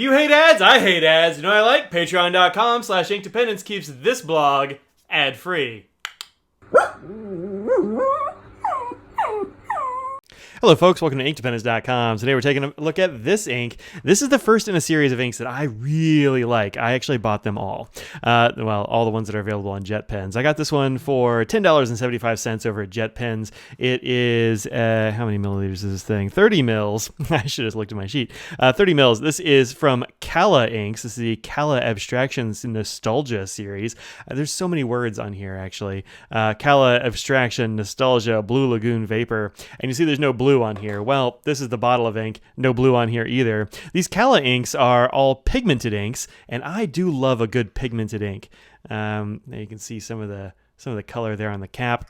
You hate ads? I hate ads. You know what I like? Patreon.com/Inkdependence keeps this blog ad-free. Hello folks, welcome to Inkdependence.com. Today we're taking a look at this ink. This is the first in a series of inks that I really like. I actually bought them all. Well, all the ones that are available on Jet Pens. I got this one for $10.75 over at Jet Pens. It is, how many milliliters is this thing? 30 mils. I should have looked at my sheet. 30 mils. This is from Kala Inks. This is the Kala Abstractions Nostalgia series. There's so many words on here, actually. Kala Abstraction, Nostalgia, Blue Lagoon Vapor. And you see there's no blue on here. Well, this is the bottle of ink. No blue on here either. These Kala inks are all pigmented inks, and I do love a good pigmented ink. Now you can see some of the color there on the cap.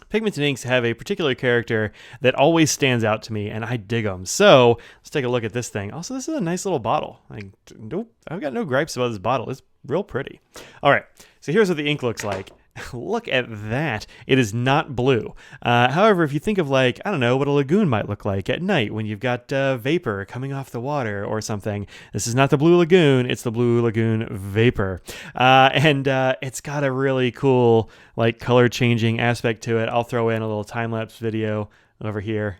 Pigmented inks have a particular character that always stands out to me, and I dig them. So let's take a look at this thing. Also, this is a nice little bottle. I've got no gripes about this bottle. It's real pretty. All right, so here's what the ink looks like. Look at that. It is not blue. However, if you think of like, I don't know, what a lagoon might look like at night when you've got vapor coming off the water or something. This is not the Blue Lagoon. It's the Blue Lagoon Vapor. And it's got a really cool like color changing aspect to it. I'll throw in a little time-lapse video over here.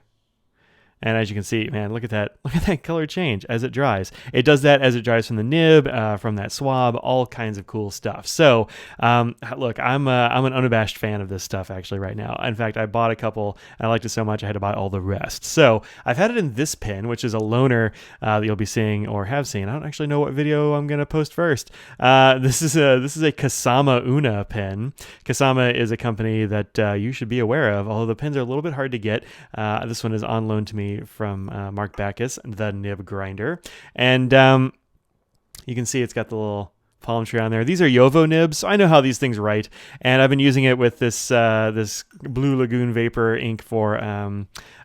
And as you can see, man, look at that color change as it dries. It does that as it dries from the nib, from that swab, all kinds of cool stuff. So, look, I'm an unabashed fan of this stuff actually right now. In fact, I bought a couple, and I liked it so much I had to buy all the rest. So I've had it in this pen, which is a loaner that you'll be seeing or have seen. I don't actually know what video I'm gonna post first. This is a Kasama Una pen. Kasama is a company that you should be aware of, although the pens are a little bit hard to get. This one is on loan to me from Mark Backus, the nib grinder, and you can see it's got the little palm tree on there. These are Yovo nibs, so I know how these things write, and I've been using it with this this Blue Lagoon Vapor ink for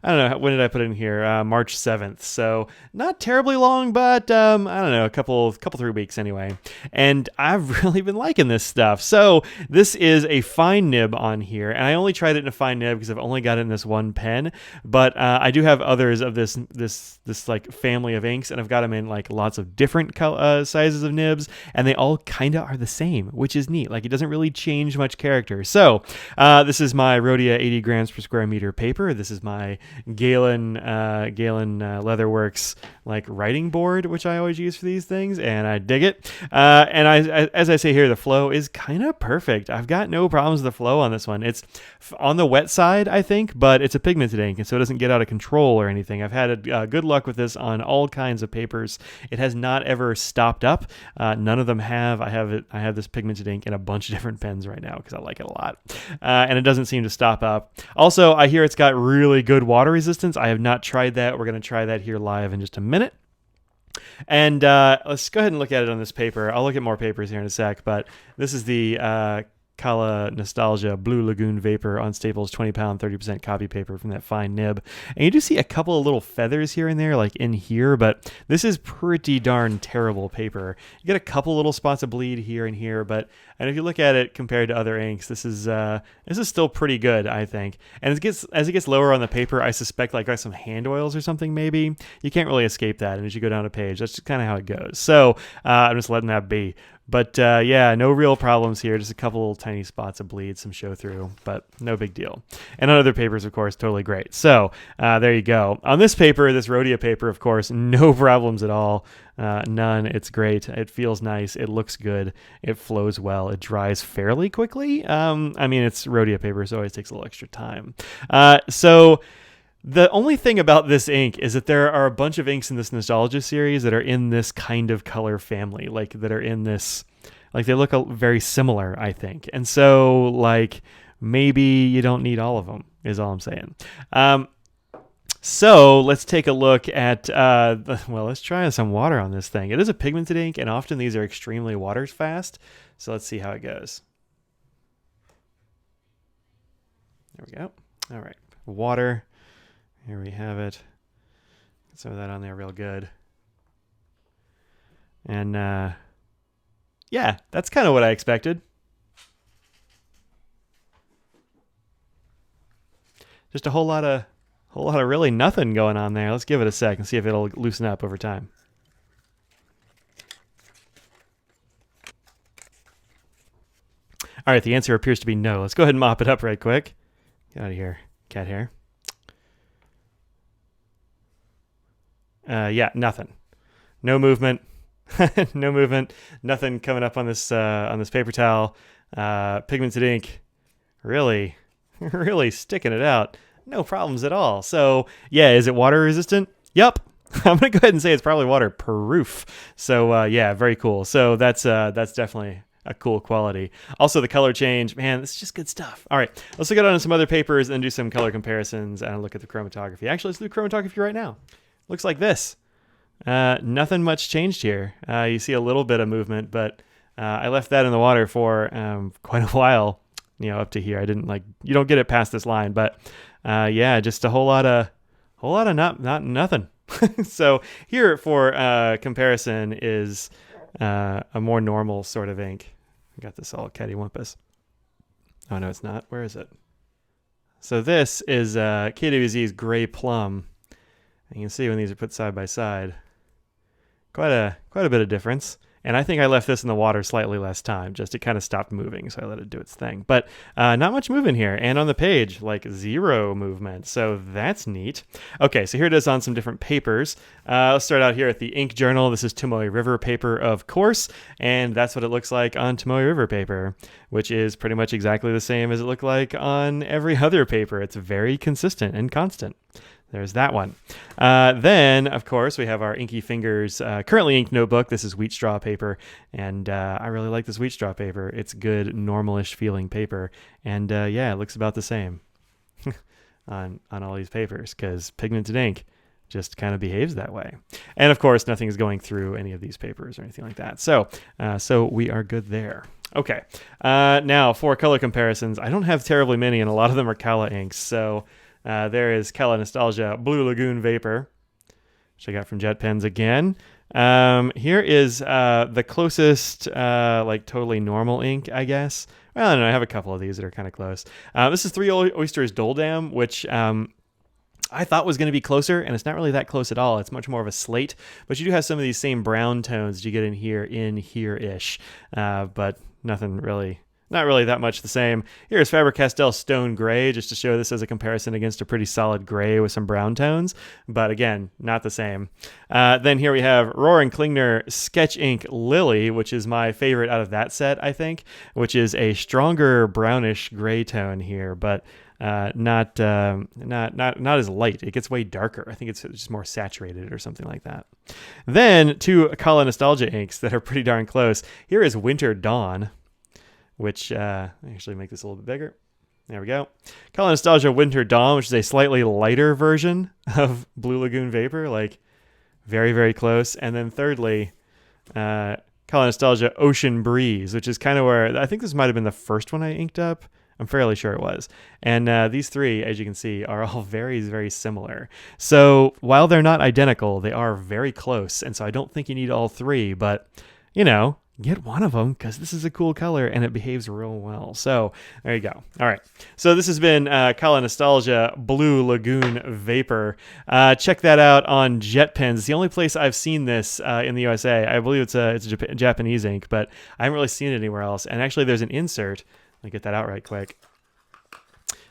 I don't know, when did I put it in here? March 7th. So not terribly long, but I don't know, a couple 3 weeks anyway. And I've really been liking this stuff. So this is a fine nib on here, and I only tried it in a fine nib because I've only got it in this one pen. But I do have others of this like family of inks, and I've got them in like lots of different sizes of nibs, and they all kind of are the same, which is neat. Like it doesn't really change much character. So this is my Rhodia 80 grams per square meter paper. This is my Galen Leatherworks like writing board, which I always use for these things, and I dig it. And as I say here, the flow is kind of perfect. I've got no problems with the flow on this one. It's on the wet side, I think, but it's a pigmented ink, and so it doesn't get out of control or anything. I've had good luck with this on all kinds of papers. It has not ever stopped up. None of them have. I have this pigmented ink in a bunch of different pens right now because I like it a lot, and it doesn't seem to stop up. Also, I hear it's got really good water resistance. I have not tried that. We're going to try that here live in just a minute. And let's go ahead and look at it on this paper. I'll look at more papers here in a sec, but this is the Kala Nostalgia Blue Lagoon Vapor on Staples 20-pound 30% copy paper from that fine nib. And you do see a couple of little feathers here and there, like in here, but this is pretty darn terrible paper. You get a couple little spots of bleed here and here, but and if you look at it compared to other inks, this is still pretty good, I think. And as it gets lower on the paper, I suspect like some hand oils or something maybe. You can't really escape that, and as you go down a page, that's just kind of how it goes. So I'm just letting that be. But yeah, no real problems here. Just a couple little tiny spots of bleed, some show through, but no big deal. And on other papers, of course, totally great. So there you go. On this paper, this Rhodia paper, of course, no problems at all. None. It's great. It feels nice. It looks good. It flows well. It dries fairly quickly. I mean, it's Rhodia paper, so it always takes a little extra time. So the only thing about this ink is that there are a bunch of inks in this Nostalgia series that are in this kind of color family, like that are in this, like they look very similar, I think. And so like maybe you don't need all of them is all I'm saying. So let's take a look at, well, let's try some water on this thing. It is a pigmented ink, and often these are extremely water fast. So let's see how it goes. There we go. All right, water. Here we have it. Get some of that on there real good. And yeah, that's kind of what I expected. Just a whole lot of really nothing going on there. Let's give it a sec and see if it'll loosen up over time. All right, the answer appears to be no. Let's go ahead and mop it up right quick. Get out of here, cat hair. Yeah, nothing. No movement. No movement. Nothing coming up on this paper towel. Pigmented ink, really, really sticking it out. No problems at all. So yeah, is it water resistant? Yup. I'm gonna go ahead and say it's probably waterproof. So yeah, very cool. So that's definitely a cool quality. Also, the color change, man, this is just good stuff. All right, let's look at on some other papers and do some color comparisons and look at the chromatography. Actually, let's do chromatography right now. Looks like this. Nothing much changed here. You see a little bit of movement, but I left that in the water for quite a while. Up to here. I didn't you don't get it past this line, but yeah, just a whole lot of not nothing. So here for comparison is a more normal sort of ink. I got this all cattywampus. Oh no, it's not. Where is it? So this is KWZ's Gray Plum. And you can see when these are put side by side, quite a bit of difference. And I think I left this in the water slightly less time, just it kind of stopped moving, so I let it do its thing. But not much movement here. And on the page, zero movement. So that's neat. Okay, so here it is on some different papers. Let's start out here at the Ink Journal. This is Tomoe River paper, of course. And that's what it looks like on Tomoe River paper, which is pretty much exactly the same as it looked like on every other paper. It's very consistent and constant. There's that one. Then, of course, we have our Inky Fingers currently inked notebook. This is wheat straw paper, and I really like this wheat straw paper. It's good, normalish feeling paper, and yeah, it looks about the same on all these papers because pigmented ink just kind of behaves that way. And of course, nothing is going through any of these papers or anything like that. So we are good there. Okay, now for color comparisons, I don't have terribly many, and a lot of them are Kala inks. So there is Kala Nostalgia Blue Lagoon Vapor, which I got from Jet Pens again. Here is the closest totally normal ink, I guess. Well, I don't know. I have a couple of these that are kind of close. This is Three Oysters Doldam, which I thought was going to be closer, and it's not really that close at all. It's much more of a slate, but you do have some of these same brown tones that you get in here-ish, but nothing really. Not really that much the same. Here's Faber-Castell Stone Gray, just to show this as a comparison against a pretty solid gray with some brown tones. But again, not the same. Then here we have Rohr and Klingner Sketch Ink Lily, which is my favorite out of that set, I think, which is a stronger brownish gray tone here, but not as light. It gets way darker. I think it's just more saturated or something like that. Then two Kala Nostalgia inks that are pretty darn close. Here is Winter Dawn, which actually make this a little bit bigger. There we go. Kala Nostalgia Winter Dawn, which is a slightly lighter version of Blue Lagoon Vapor, very, very close. And then thirdly, Kala Nostalgia Ocean Breeze, which is kind of where, I think this might have been the first one I inked up. I'm fairly sure it was. And these three, as you can see, are all very, very similar. So while they're not identical, they are very close. And so I don't think you need all three, but, get one of them because this is a cool color and it behaves real well. So there you go. All right. So this has been Kala Nostalgia Blue Lagoon Vapor. Check that out on Jet Pens. It's the only place I've seen this in the USA. I believe it's a Japanese ink, but I haven't really seen it anywhere else. And actually there's an insert. Let me get that out right quick.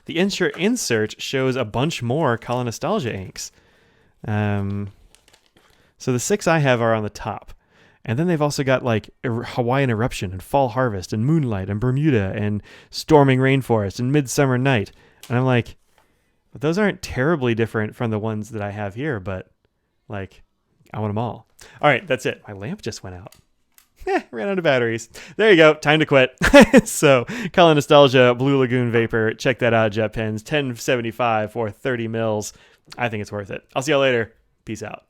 The insert shows a bunch more Kala Nostalgia inks. So the 6 I have are on the top. And then they've also got Hawaiian Eruption and Fall Harvest and Moonlight and Bermuda and Storming Rainforest and Midsummer Night. And I'm like, but those aren't terribly different from the ones that I have here, but I want them all. All right, that's it. My lamp just went out. Ran out of batteries. There you go. Time to quit. So Kala Nostalgia Blue Lagoon Vapor. Check that out, Jet Pens. $10.75 for 30 mils. I think it's worth it. I'll see y'all later. Peace out.